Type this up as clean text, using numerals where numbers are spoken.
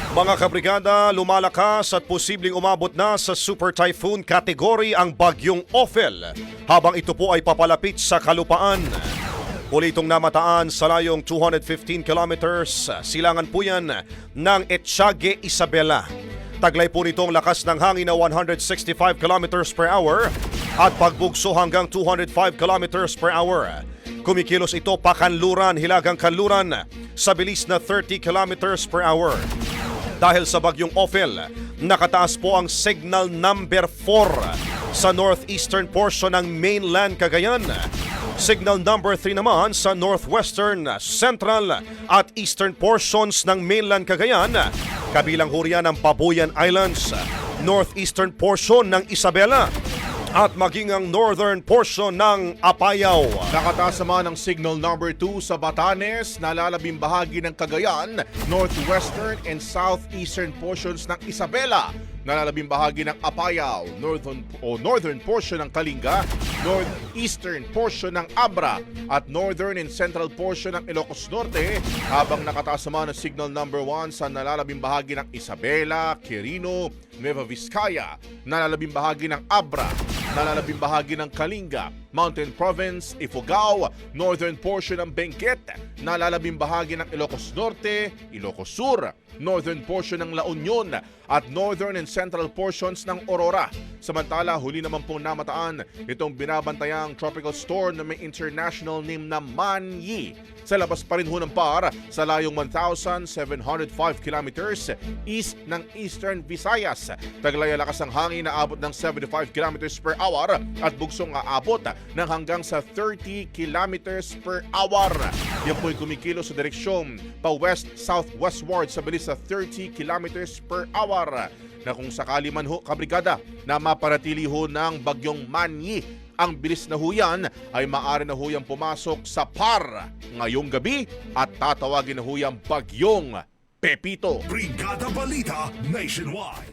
Mga kabrigada, lumalakas at posibleng umabot na sa super typhoon category ang bagyong Ophel habang ito po ay papalapit sa kalupaan. Huli itong namataan sa layong 215 kilometers, silangan po yan ng Etxage Isabela. Taglay po nitong lakas ng hangin na 165 kilometers per hour at pagbugso hanggang 205 kilometers per hour. Kumikilos ito pakanluran, hilagang kanluran sa bilis na 30 kilometers per hour. Dahil sa bagyong Ophel, nakataas po ang signal number 4 sa northeastern portion ng mainland Cagayan. Signal number 3 naman sa northwestern, central at eastern portions ng mainland Cagayan, kabilang hurian ng Babuyan Islands, northeastern portion ng Isabela, at maging ang northern portion ng Apayao. Nakataas naman ang signal number 2 sa Batanes, nalalabing bahagi ng Cagayan, northwestern and southeastern portions ng Isabela, nalalabing bahagi ng Apayao, northern portion ng Kalinga, northeastern portion ng Abra, at northern and central portion ng Ilocos Norte, habang nakataas naman ang signal number 1 sa nalalabing bahagi ng Isabela, Quirino, Nueva Vizcaya, nalalabing bahagi ng Abra, nalalabing bahagi ng Kalinga, Mountain Province, Ifugao, northern portion ng Benguet, nalalabing bahagi ng Ilocos Norte, Ilocos Sur, northern portion ng La Union, at northern and central portions ng Aurora. Samantala, huli naman pong namataan itong binabantayang tropical storm na may international name na Manyi. Sa labas pa rin ho ng PAR sa layong 1,705 kilometers east ng Eastern Visayas. Taglay ang lakas ng hangin na abot ng 75 kilometers per hour at bugsong aabot ng hanggang sa 30 kilometers per hour. Yan po'y kumikilo sa direksyon pa west-southwestward sa bilis sa 30 kilometers per hour. Na kung sakali man ho, kabrigada, na maparatili ho ng bagyong Manyi, ang bilis na huyan ay maaari na huyang pumasok sa PAR ngayong gabi at tatawagin na huyang bagyong Pepito. Brigada Balita Nationwide.